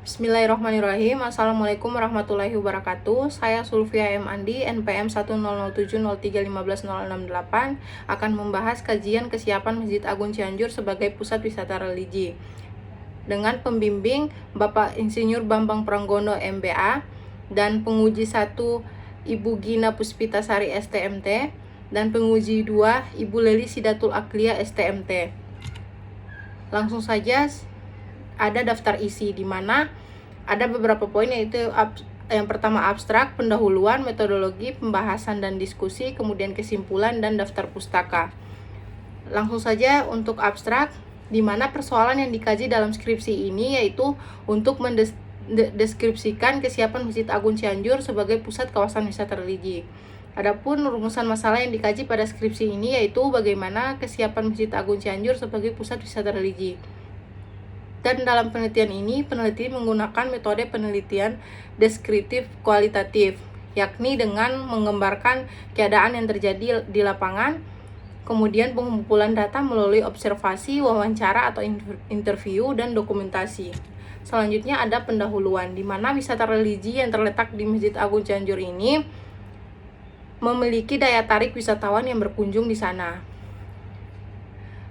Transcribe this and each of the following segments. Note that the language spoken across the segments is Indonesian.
Bismillahirrahmanirrahim. Assalamualaikum warahmatullahi wabarakatuh. Saya Sulfia M. Andi, NPM 10070315068, akan membahas kajian kesiapan Masjid Agung Cianjur sebagai pusat wisata religi dengan pembimbing Bapak Insinyur Bambang Pranggono MBA dan penguji 1 Ibu Gina Puspitasari STMT dan penguji 2 Ibu Leli Sidatul Aklia STMT. Langsung saja, ada daftar isi di mana ada beberapa poin, yaitu yang pertama abstrak, pendahuluan, metodologi, pembahasan dan diskusi, kemudian kesimpulan dan daftar pustaka. Langsung saja untuk abstrak, di mana persoalan yang dikaji dalam skripsi ini yaitu untuk mendeskripsikan kesiapan Masjid Agung Cianjur sebagai pusat kawasan wisata religi. Adapun rumusan masalah yang dikaji pada skripsi ini yaitu bagaimana kesiapan Masjid Agung Cianjur sebagai pusat wisata religi. Dan dalam penelitian ini, peneliti menggunakan metode penelitian deskriptif kualitatif, yakni dengan menggambarkan keadaan yang terjadi di lapangan, kemudian pengumpulan data melalui observasi, wawancara atau interview, dan dokumentasi. Selanjutnya ada pendahuluan, di mana wisata religi yang terletak di Masjid Agung Cianjur ini memiliki daya tarik wisatawan yang berkunjung di sana.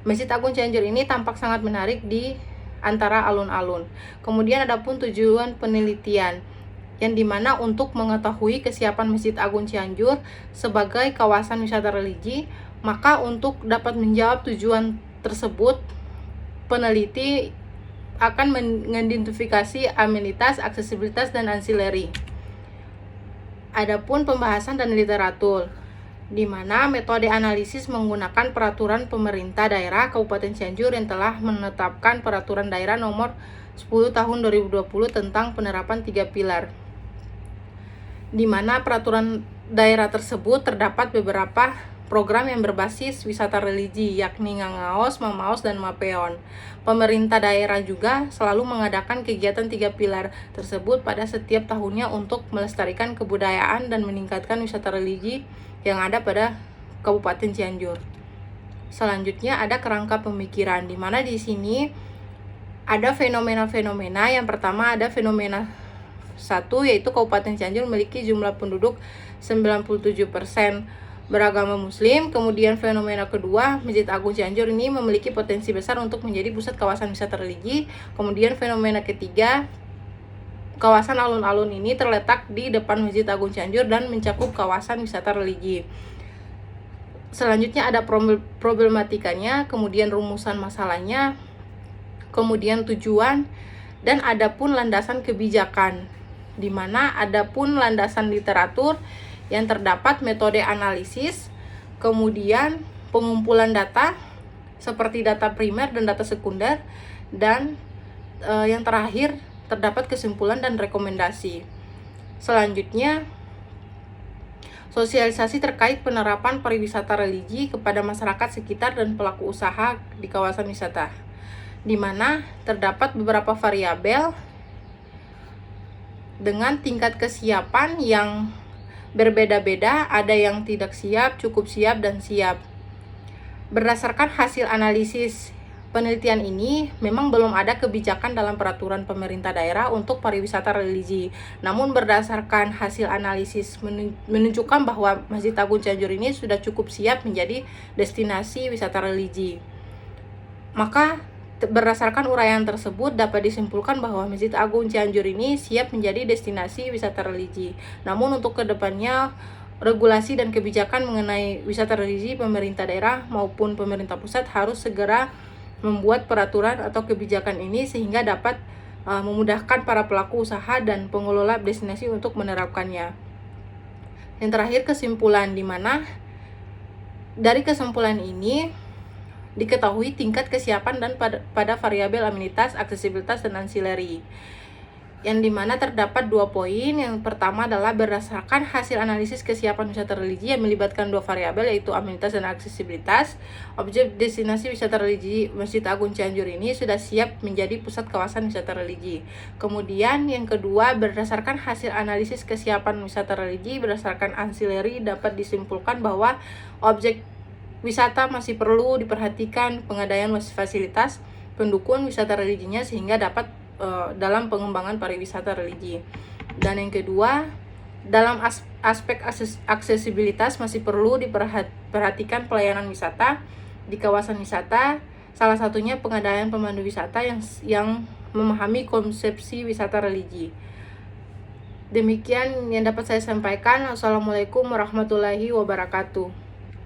Masjid Agung Cianjur ini tampak sangat menarik di antara alun-alun. Kemudian ada pun tujuan penelitian, yang dimana untuk mengetahui kesiapan Masjid Agung Cianjur sebagai kawasan wisata religi, maka untuk dapat menjawab tujuan tersebut, peneliti akan mengidentifikasi amenitas, aksesibilitas, dan ancillary. Adapun pembahasan dan literatur, di mana metode analisis menggunakan peraturan pemerintah daerah Kabupaten Cianjur yang telah menetapkan peraturan daerah nomor 10 tahun 2020 tentang penerapan 3 pilar. Di mana peraturan daerah tersebut terdapat beberapa program yang berbasis wisata religi, yakni Ngangaos, Mamaos, dan Mapeon. Pemerintah daerah juga selalu mengadakan kegiatan 3 pilar tersebut pada setiap tahunnya untuk melestarikan kebudayaan dan meningkatkan wisata religi yang ada pada Kabupaten Cianjur. Selanjutnya ada kerangka pemikiran, di mana di sini ada fenomena-fenomena. Yang pertama ada fenomena 1, yaitu Kabupaten Cianjur memiliki jumlah penduduk 97% beragama muslim. Kemudian fenomena kedua, Masjid Agung Cianjur ini memiliki potensi besar untuk menjadi pusat kawasan wisata religi. Kemudian fenomena ketiga, kawasan alun-alun ini terletak di depan Masjid Agung Cianjur dan mencakup kawasan wisata religi. Selanjutnya ada problematikanya, kemudian rumusan masalahnya, kemudian tujuan, dan ada pun landasan kebijakan, di mana ada pun landasan literatur yang terdapat metode analisis, kemudian pengumpulan data seperti data primer dan data sekunder, dan yang terakhir terdapat kesimpulan dan rekomendasi. Selanjutnya, sosialisasi terkait penerapan pariwisata religi kepada masyarakat sekitar dan pelaku usaha di kawasan wisata, di mana terdapat beberapa variabel dengan tingkat kesiapan yang berbeda-beda, ada yang tidak siap, cukup siap, dan siap. Berdasarkan hasil analisis penelitian ini, memang belum ada kebijakan dalam peraturan pemerintah daerah untuk pariwisata religi. Namun berdasarkan hasil analisis menunjukkan bahwa Masjid Agung Cianjur ini sudah cukup siap menjadi destinasi wisata religi. Maka berdasarkan uraian tersebut dapat disimpulkan bahwa Masjid Agung Cianjur ini siap menjadi destinasi wisata religi. Namun untuk kedepannya, regulasi dan kebijakan mengenai wisata religi pemerintah daerah maupun pemerintah pusat harus segera membuat peraturan atau kebijakan ini sehingga dapat memudahkan para pelaku usaha dan pengelola destinasi untuk menerapkannya. Yang terakhir, kesimpulan, di mana dari kesimpulan ini diketahui tingkat kesiapan dan pada variabel amenitas, aksesibilitas, dan ancillary, yang dimana terdapat 2 poin. Yang pertama adalah berdasarkan hasil analisis kesiapan wisata religi yang melibatkan 2 variabel, yaitu amenitas dan aksesibilitas, objek destinasi wisata religi Masjid Agung Cianjur ini sudah siap menjadi pusat kawasan wisata religi. Kemudian yang kedua, berdasarkan hasil analisis kesiapan wisata religi berdasarkan ancillary, dapat disimpulkan bahwa objek wisata masih perlu diperhatikan pengadaan fasilitas pendukung wisata religinya sehingga dapat dalam pengembangan pariwisata religi. Dan yang kedua, dalam aspek aksesibilitas masih perlu diperhatikan pelayanan wisata di kawasan wisata, salah satunya pengadaan pemandu wisata yang memahami konsepsi wisata religi. Demikian yang dapat saya sampaikan. Assalamualaikum warahmatullahi wabarakatuh.